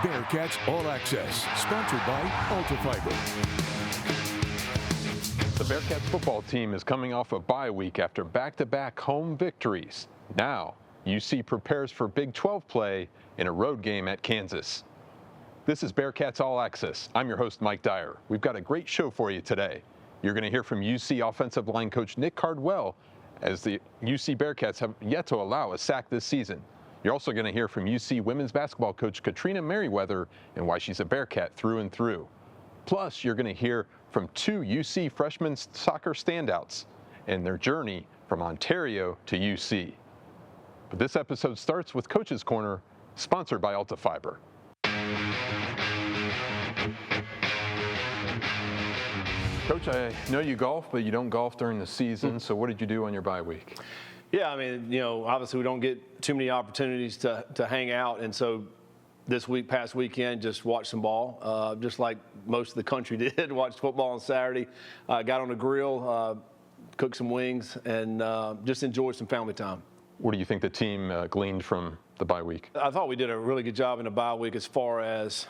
Bearcats All Access, sponsored by Altifiber. The Bearcats football team is coming off a bye week after back-to-back home victories. Now, UC prepares for Big 12 play in a road game at Kansas. This is Bearcats All Access. I'm your host, Mike Dyer. We've got a great show for you today. You're going to hear from UC offensive line coach Nick Cardwell, as the UC Bearcats have yet to allow a sack this season. You're also going to hear from UC women's basketball coach Katrina Merriweather and why she's a Bearcat through and through. Plus, you're going to hear from two UC freshman soccer standouts and their journey from Ontario to UC. But this episode starts with Coach's Corner, sponsored by Altifiber. Coach, I know you golf, but you don't golf during the season, so what did you do on your bye week? Yeah, I mean, obviously we don't get too many opportunities to hang out, and so this past weekend, just watched some ball, just like most of the country did. Watched football on Saturday, got on the grill, cooked some wings, and just enjoyed some family time. What do you think the team gleaned from the bye week? I thought we did a really good job in the bye week as far as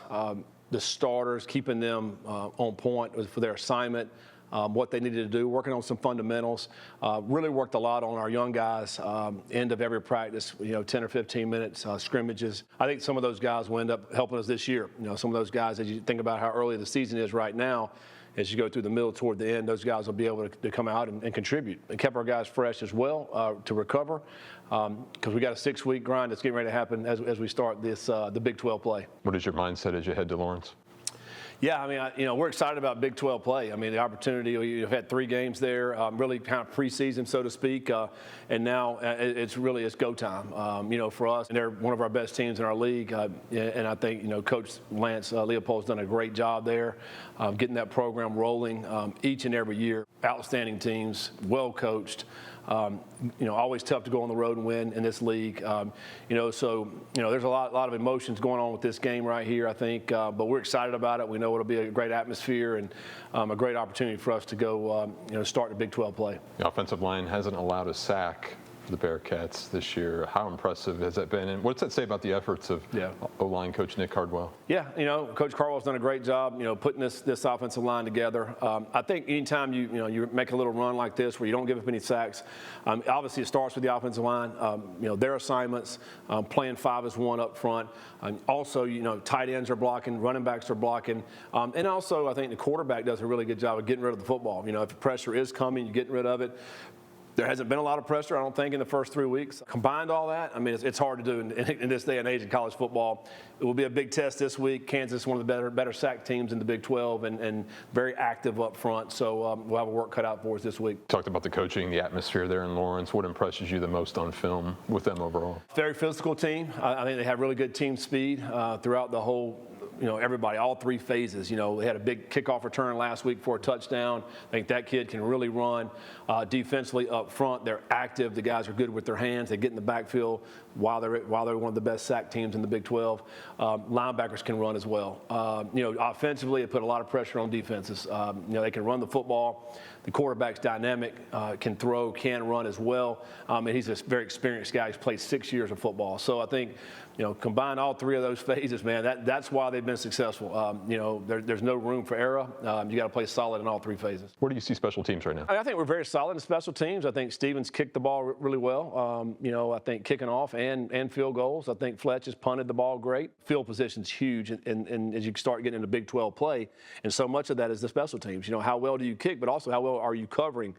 the starters, keeping them on point for their assignment. What they needed to do, working on some fundamentals. Really worked a lot on our young guys. End of every practice, 10 or 15 minutes, scrimmages. I think some of those guys will end up helping us this year. Some of those guys, as you think about how early the season is right now, as you go through the middle toward the end, those guys will be able to come out and contribute. And kept our guys fresh as well to recover, because we got a 6-week grind that's getting ready to happen as we start this the Big 12 play. What is your mindset as you head to Lawrence? Yeah, I mean, we're excited about Big 12 play. I mean, the opportunity, you've had 3 games there, really kind of preseason, so to speak, and now it's go time, for us. And they're one of our best teams in our league, and I think, Coach Lance Leopold's done a great job there, getting that program rolling each and every year. Outstanding teams, well coached. Always tough to go on the road and win in this league. There's a lot of emotions going on with this game right here, I think, but we're excited about it. We know it'll be a great atmosphere and a great opportunity for us to go, start the Big 12 play. The offensive line hasn't allowed a sack for the Bearcats this year. How impressive has that been? And what's that say about the efforts of O-line coach Nick Cardwell? Yeah, Coach Cardwell's done a great job, putting this offensive line together. I think anytime you make a little run like this where you don't give up any sacks, obviously it starts with the offensive line. Their assignments, playing 5 as 1 up front. Also, tight ends are blocking, running backs are blocking, and also I think the quarterback does a really good job of getting rid of the football. If the pressure is coming, you're getting rid of it. There hasn't been a lot of pressure, I don't think, in the first 3 weeks. Combined all that, I mean, it's hard to do in this day and age in college football. It will be a big test this week. Kansas is one of the better sack teams in the Big 12 and very active up front. So we'll have a work cut out for us this week. Talked about the coaching, the atmosphere there in Lawrence. What impresses you the most on film with them overall? Very physical team. I think they have really good team speed throughout the whole. Everybody, all 3 phases. They had a big kickoff return last week for a touchdown. I think that kid can really run. Defensively up front, they're active. The guys are good with their hands. They get in the backfield while they're one of the best sack teams in the Big 12. Linebackers can run as well. Offensively, it put a lot of pressure on defenses. They can run the football. The quarterback's dynamic, can throw, can run as well. And he's a very experienced guy. He's played 6 years of football. So I think, combine all 3 of those phases, man, that's why they've been successful. There's no room for error. You got to play solid in all 3 phases. Where do you see special teams right now? I think we're very solid in special teams. I think Stevens kicked the ball really well. I think kicking off and field goals. I think Fletch has punted the ball great. Field position's huge, and as you start getting into Big 12 play, and so much of that is the special teams. How well do you kick, but also how well are you covering?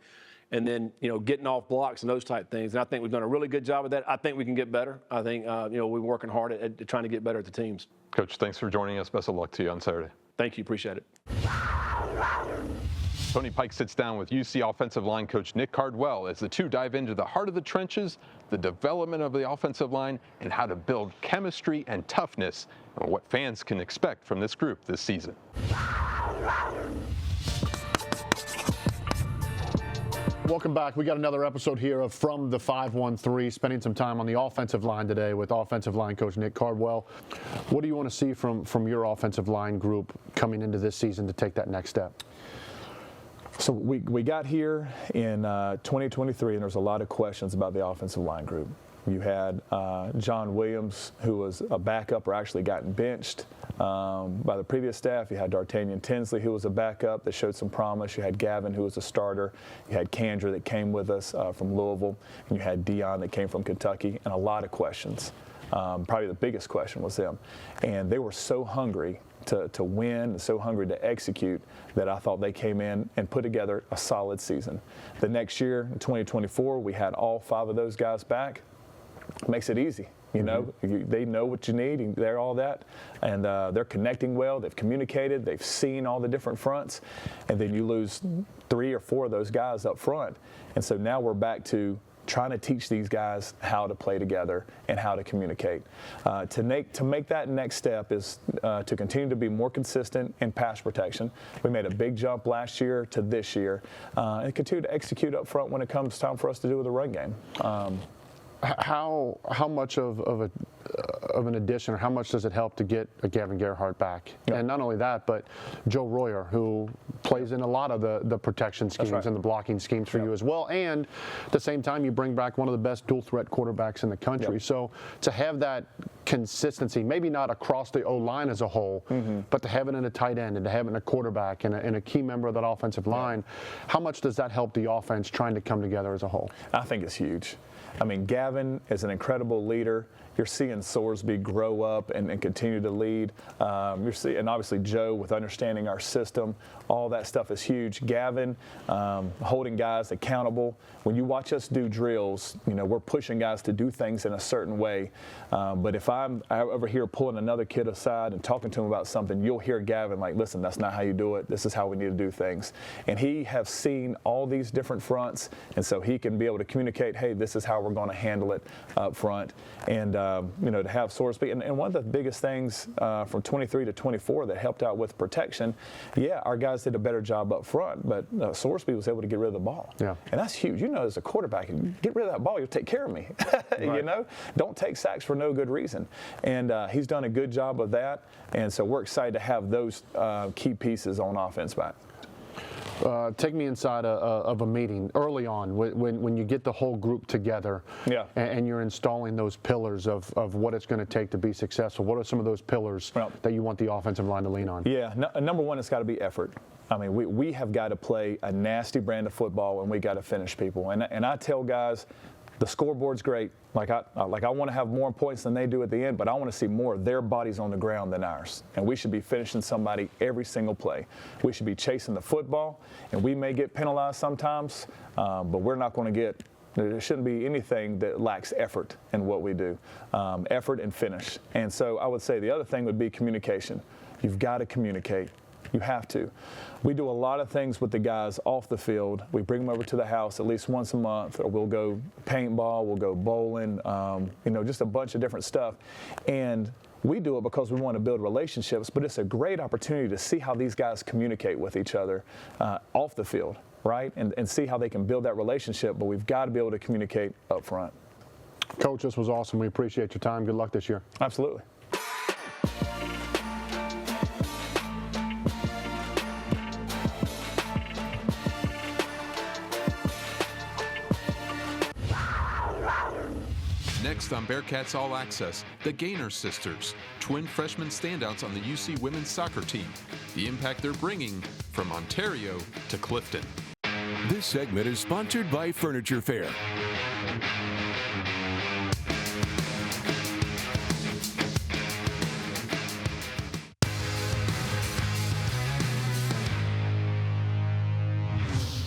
And then, getting off blocks and those type things. And I think we've done a really good job of that. I think we can get better. I think, we're working hard at trying to get better at the teams. Coach, thanks for joining us. Best of luck to you on Saturday. Thank you. Appreciate it. Tony Pike sits down with UC offensive line coach Nick Cardwell as the two dive into the heart of the trenches, the development of the offensive line, and how to build chemistry and toughness, and what fans can expect from this group this season. Welcome back. We got another episode here of From the 513, spending some time on the offensive line today with offensive line coach Nick Cardwell. What do you want to see from your offensive line group coming into this season to take that next step? So we got here in 2023, and there's a lot of questions about the offensive line group. You had John Williams, who was a backup or actually gotten benched by the previous staff. You had D'Artagnan Tinsley, who was a backup that showed some promise. You had Gavin, who was a starter. You had Kandra that came with us from Louisville. And you had Dion that came from Kentucky, and a lot of questions. Probably the biggest question was them. And they were so hungry to win and so hungry to execute that I thought they came in and put together a solid season. The next year, in 2024, we had all 5 of those guys back. Makes it easy. You know, they know what you need, and they're all that, and they're connecting well. They've communicated. They've seen all the different fronts, and then you lose 3 or 4 of those guys up front, and so now we're back to trying to teach these guys how to play together and how to communicate. To make that next step is to continue to be more consistent in pass protection. We made a big jump last year to this year, and continue to execute up front when it comes time for us to do with the run game. How much of an addition, or how much does it help to get a Gavin Gerhardt back? Yep. And not only that, but Joe Royer, who plays in a lot of the protection schemes and the blocking schemes for you as well. And at the same time, you bring back one of the best dual threat quarterbacks in the country. Yep. So to have that consistency, maybe not across the O-line as a whole, but to have it in a tight end and to have it in a quarterback and a key member of that offensive line, how much does that help the offense trying to come together as a whole? I think it's huge. I mean, Gavin is an incredible leader. You're seeing Sorsby grow up and continue to lead. You're seeing, and obviously Joe with understanding our system, all that stuff is huge. Gavin holding guys accountable. When you watch us do drills, you know, we're pushing guys to do things in a certain way. But if I'm over here pulling another kid aside and talking to him about something, you'll hear Gavin like, listen, that's not how you do it. This is how we need to do things. And he has seen all these different fronts, and so he can be able to communicate, hey, this is how we're going to handle it up front. And you know, to have Sorsby, and one of the biggest things from 23 to 24 that helped out with protection, our guys did a better job up front, but Sorsby was able to get rid of the ball. Yeah. And that's huge. You know, as a quarterback, get rid of that ball, you'll take care of me. You know, don't take sacks for no good reason. And he's done a good job of that, and so we're excited to have those key pieces on offense back. Take me inside of a meeting early on when you get the whole group together and you're installing those pillars of what it's going to take to be successful. What are some of those pillars that you want the offensive line to lean on? Yeah, number one, it's got to be effort. I mean, we have got to play a nasty brand of football, and we got to finish people. And I tell guys, the scoreboard's great. Like I want to have more points than they do at the end, but I want to see more of their bodies on the ground than ours. And we should be finishing somebody every single play. We should be chasing the football, and we may get penalized sometimes, but we're not going to get. There shouldn't be anything that lacks effort in what we do, effort and finish. And so I would say the other thing would be communication. You've got to communicate. You have to. We do a lot of things with the guys off the field. We bring them over to the house at least once a month, or we'll go paintball, we'll go bowling, you know, just a bunch of different stuff. And we do it because we want to build relationships, but it's a great opportunity to see how these guys communicate with each other off the field, right? And see how they can build that relationship, but we've got to be able to communicate up front. Coach, this was awesome. We appreciate your time. Good luck this year. Absolutely. Next on Bearcats All Access, the Gaynor sisters, twin freshman standouts on the UC women's soccer team, the impact they're bringing from Ontario to Clifton. This segment is sponsored by Furniture Fair.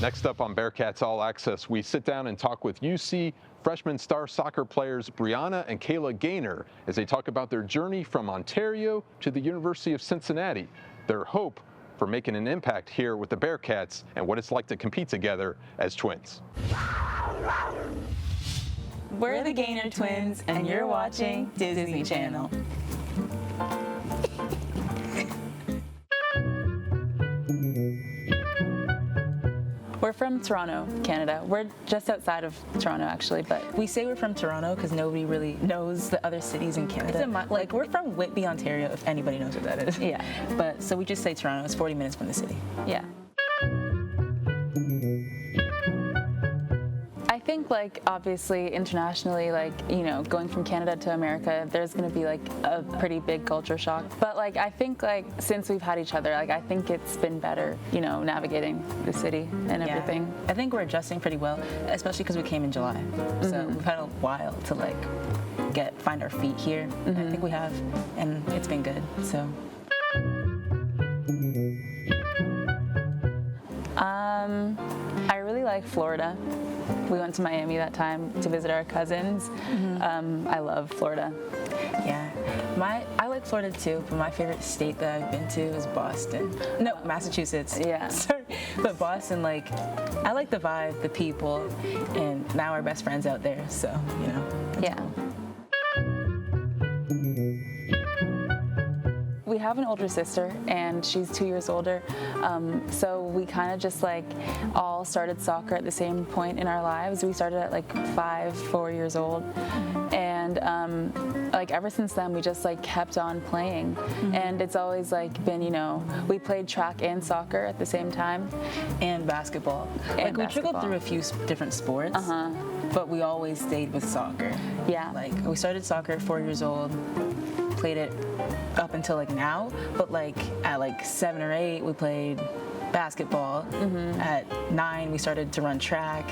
Next up on Bearcats All Access, we sit down and talk with UC freshman star soccer players Brianna and Kayla Gaynor as they talk about their journey from Ontario to the University of Cincinnati, their hope for making an impact here with the Bearcats, and what it's like to compete together as twins. We're the Gaynor twins, and you're watching Disney Channel. We're from Toronto, Canada. We're just outside of Toronto, actually, but we say we're from Toronto because nobody really knows the other cities in Canada. Like, we're from Whitby, Ontario, if anybody knows what that is. Yeah. But so we just say Toronto. It's 40 minutes from the city. Yeah. I think think like obviously internationally, like, you know, going from Canada to America, there's going to be like a pretty big culture shock. But like I think like since we've had each other, like I think it's been better, you know, navigating the city and everything. I think we're adjusting pretty well, especially because we came in July. So we've had a while to like find our feet here. I think we have, and it's been good. So. I really like Florida. We went to Miami that time to visit our cousins. I love Florida. Yeah, I like Florida too, but my favorite state that I've been to is Boston. No, Massachusetts. Yeah. Sorry, but Boston, like, I like the vibe, the people, and now we're best friends out there, so, you know. Yeah. We have an older sister, and she's 2 years older. So we kind of just like all started soccer at the same point in our lives. We started at like 4 years old, and like ever since then we just like kept on playing. And it's always like been, you know, we played track and soccer at the same time, And basketball. And we trickled basketball. through a few different sports, but we always stayed with soccer. Yeah. Like, we started soccer at 4 years old, played it up until like now, but like at like 7 or 8 we played basketball. At 9 we started to run track,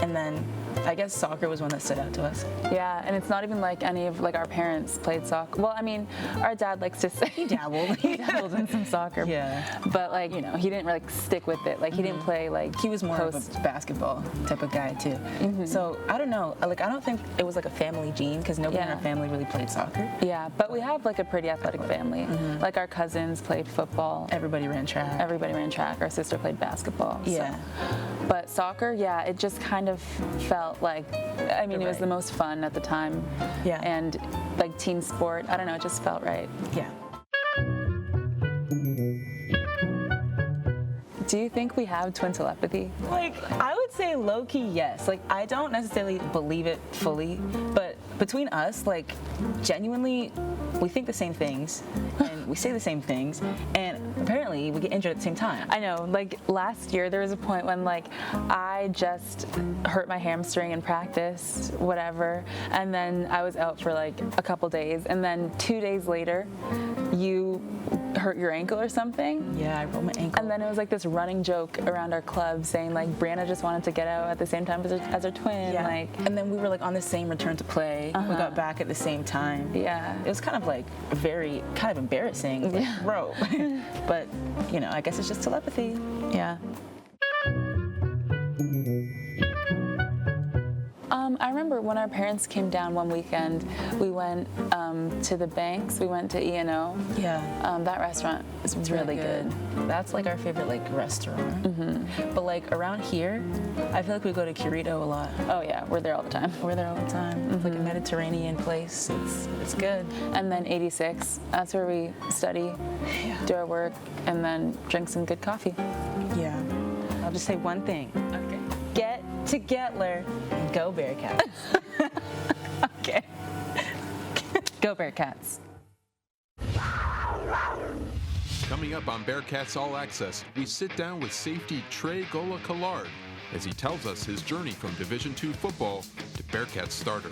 and then I guess soccer was one that stood out to us. Yeah, and it's not even like any of like our parents played soccer. Well, I mean, our dad likes to say He dabbled. he dabbled in some soccer. Yeah. But like, you know, he didn't like stick with it. Like he didn't play like He was more post. of a basketball type of guy too. So I don't know. Like, I don't think it was like a family gene, because nobody in Yeah. our family really played soccer. Yeah, but we have like a pretty athletic family. Like our cousins played football. Everybody ran track. Everybody ran track. Our sister played basketball. so. Yeah. But soccer, yeah, it just kind of felt like, I mean, it was right. the most fun at the time. Yeah. And like team sport, I don't know, it just felt right. Yeah. Do you think we have twin telepathy? Like, I would say low-key yes. Like, I don't necessarily believe it fully, but between us, like, genuinely, we think the same things, and we say the same things, and apparently we get injured at the same time. I know, like last year there was a point when like I just hurt my hamstring in practice, whatever, and then I was out for like a couple days, and then 2 days later you hurt your ankle or something. Yeah, I rolled my ankle. And then it was like this running joke around our club saying like Brianna just wanted to get out at the same time as her twin. Yeah. Like, and then we were like on the same return to play. We got back at the same time. yeah. It was kind of like very kind of embarrassing. Like, bro. But, you know, I guess it's just telepathy. Yeah. I remember when our parents came down one weekend, we went to the Banks. We went to E&O. Yeah. That restaurant is really good. That's like our favorite like restaurant. But like around here, I feel like we go to Curito a lot. Oh yeah, we're there all the time. We're there all the time. It's like a Mediterranean place. It's good. And then 86, that's where we study, do our work, and then drink some good coffee. Yeah. I'll just say one thing. Okay. Get to Getler and go Bearcats. Okay. Go Bearcats. Coming up on Bearcats All Access, we sit down with safety Trey Gola-Collard as he tells us his journey from Division II football to Bearcats starter.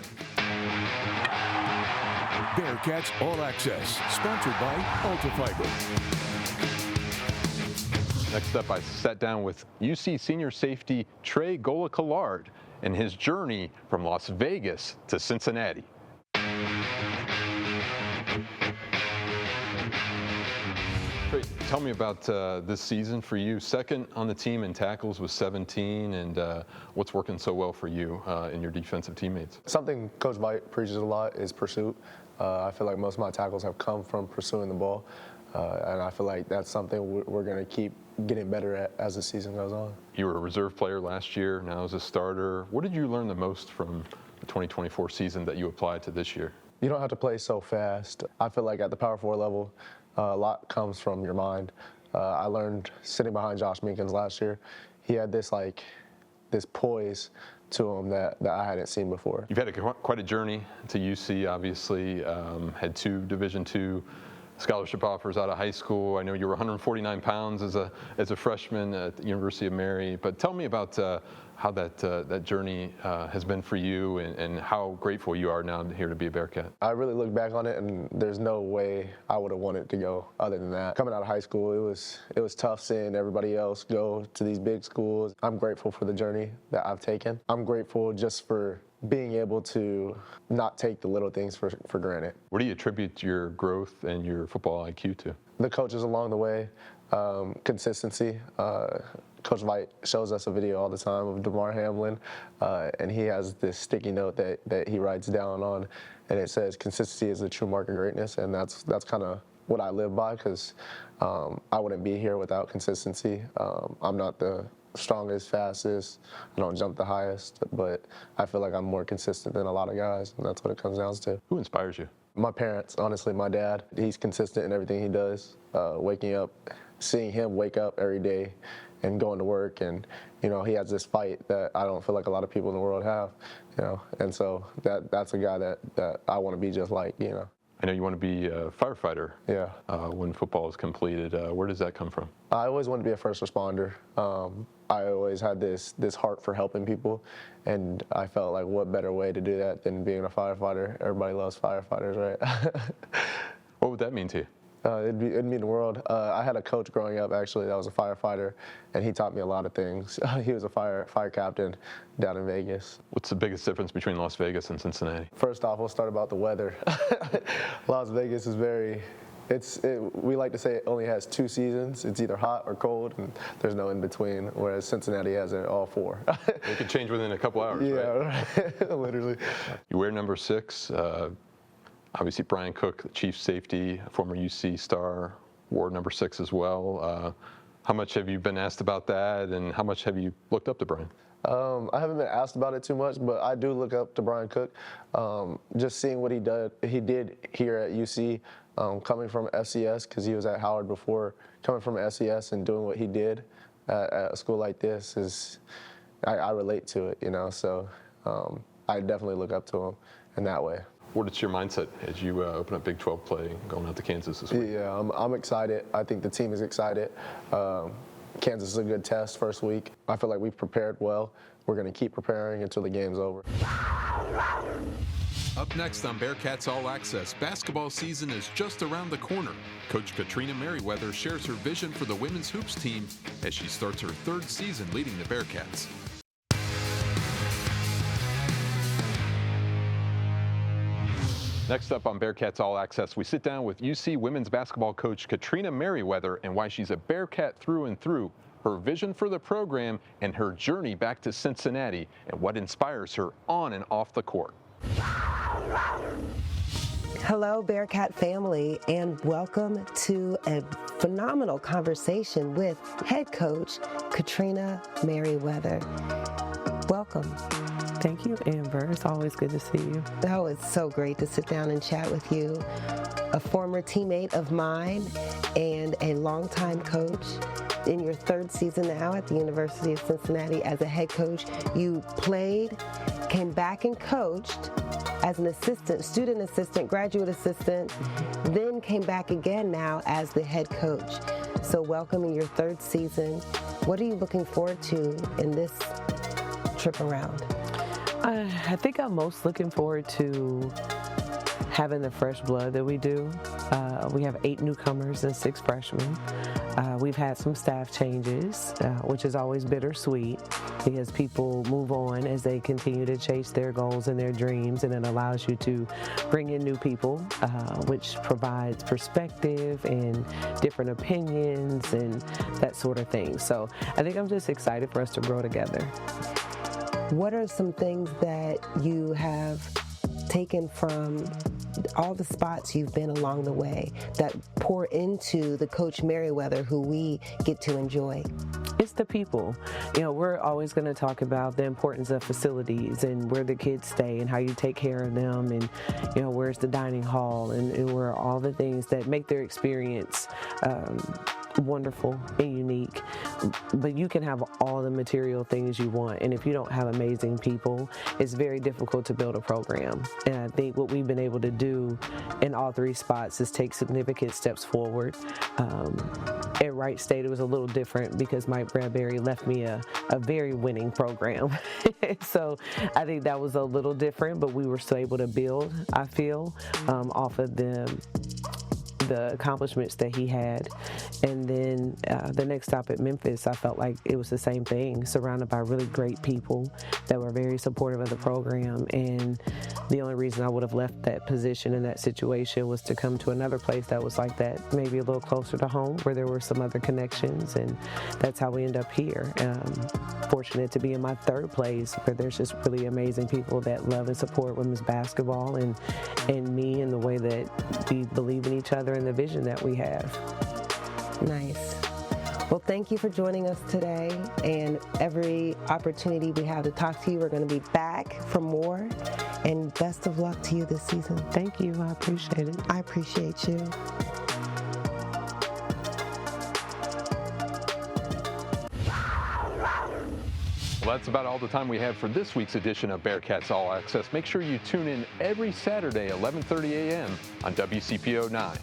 Bearcats All Access, sponsored by Ultifiber. Next up, I sat down with UC senior safety Trey Gola-Collard and his journey from Las Vegas to Cincinnati. Trey, tell me about this season for you. Second on the team in tackles with 17, and what's working so well for you and your defensive teammates? Something Coach Vite preaches a lot is pursuit. I feel like most of my tackles have come from pursuing the ball, and I feel like that's something we're going to keep getting better at as the season goes on. You were a reserve player last year, now as a starter. What did you learn the most from the 2024 season that you applied to this year? You don't have to play so fast. I feel like at the Power 4 level, a lot comes from your mind. I learned sitting behind Josh Minkins last year. He had this poise to him that I hadn't seen before. You've had quite a journey to UC, obviously. Had 2 Division II scholarship offers out of high school. I know you were 149 pounds as a freshman at the University of Mary. But tell me about how that journey has been for you, and how grateful you are now here to be a Bearcat. I really look back on it, and there's no way I would have wanted to go other than that. Coming out of high school, it was tough seeing everybody else go to these big schools. I'm grateful for the journey that I've taken. I'm grateful just for being able to not take the little things for granted. What do you attribute your growth and your football IQ to? The coaches along the way, consistency. Coach Vite shows us a video all the time of DeMar Hamlin, and he has this sticky note that he writes down on, and it says consistency is the true mark of greatness, and that's kind of what I live by, because I wouldn't be here without consistency. I'm not the strongest, fastest, I don't jump the highest, but I feel like I'm more consistent than a lot of guys, and that's what it comes down to. Who inspires you? My parents, honestly. My dad, he's consistent in everything he does. Waking up, seeing him wake up every day and going to work, and he has this fight that I don't feel like a lot of people in the world have, and so that's a guy that I want to be just like. I know you want to be a firefighter. Yeah. When football is completed, where does that come from? I always wanted to be a first responder. I always had this heart for helping people, and I felt like what better way to do that than being a firefighter. Everybody loves firefighters, right? What would that mean to you? It'd mean the world. I had a coach growing up, actually, that was a firefighter, and he taught me a lot of things. He was a fire captain down in Vegas. What's the biggest difference between Las Vegas and Cincinnati? First off, we'll start about the weather. Las Vegas is we like to say it only has 2 seasons. It's either hot or cold, and there's no in between, whereas Cincinnati has it all 4. It could change within a couple hours, right? Literally. You wear number 6. Obviously, Brian Cook, the chief safety, former UC star, wore number 6 as well. How much have you been asked about that, and how much have you looked up to Brian? I haven't been asked about it too much, but I do look up to Brian Cook. Just seeing what he did here at UC, coming from FCS, because he was at Howard before, coming from FCS and doing what he did at a school like this I relate to it, so I definitely look up to him in that way. What is your mindset as you open up Big 12 play going out to Kansas this week? Yeah, I'm excited. I think the team is excited. Kansas is a good test first week. I feel like we've prepared well. We're going to keep preparing until the game's over. Up next on Bearcats All Access, basketball season is just around the corner. Coach Katrina Merriweather shares her vision for the women's hoops team as she starts her 3rd season leading the Bearcats. Next up on Bearcats All Access, we sit down with UC women's basketball coach Katrina Merriweather and why she's a Bearcat through and through, her vision for the program, and her journey back to Cincinnati, and what inspires her on and off the court. Hello, Bearcat family, and welcome to a phenomenal conversation with head coach Katrina Merriweather. Welcome. Thank you, Amber. It's always good to see you. Oh, it's so great to sit down and chat with you. A former teammate of mine and a longtime coach. In your 3rd season now at the University of Cincinnati as a head coach, you played, came back and coached as an assistant, student assistant, graduate assistant, then came back again now as the head coach. So welcome in your 3rd season. What are you looking forward to in this trip around? I think I'm most looking forward to having the fresh blood that we do. We have 8 newcomers and 6 freshmen. We've had some staff changes, which is always bittersweet because people move on as they continue to chase their goals and their dreams, and it allows you to bring in new people, which provides perspective and different opinions and that sort of thing. So I think I'm just excited for us to grow together. What are some things that you have taken from all the spots you've been along the way that pour into the Coach Merriweather who we get to enjoy? It's the people. We're always going to talk about the importance of facilities and where the kids stay and how you take care of them, and where's the dining hall and where all the things that make their experience wonderful and unique, but you can have all the material things you want, and if you don't have amazing people, it's very difficult to build a program. And I think what we've been able to do in all three spots is take significant steps forward. At Wright State, it was a little different because Mike Bradbury left me a very winning program. So I think that was a little different, but we were still able to build, I feel, off of the accomplishments that he had. And then the next stop at Memphis, I felt like it was the same thing, surrounded by really great people that were very supportive of the program. And the only reason I would have left that position in that situation was to come to another place that was like that, maybe a little closer to home, where there were some other connections, and that's how we end up here. Fortunate to be in my third place, where there's just really amazing people that love and support women's basketball and me, and the way that we believe in each other and the vision that we have. Nice. Well, thank you for joining us today, and every opportunity we have to talk to you, we're going to be back for more, and best of luck to you this season. Thank you. I appreciate it. I appreciate you. Well, that's about all the time we have for this week's edition of Bearcats All Access. Make sure you tune in every Saturday, 11:30 a.m. on WCPO 9.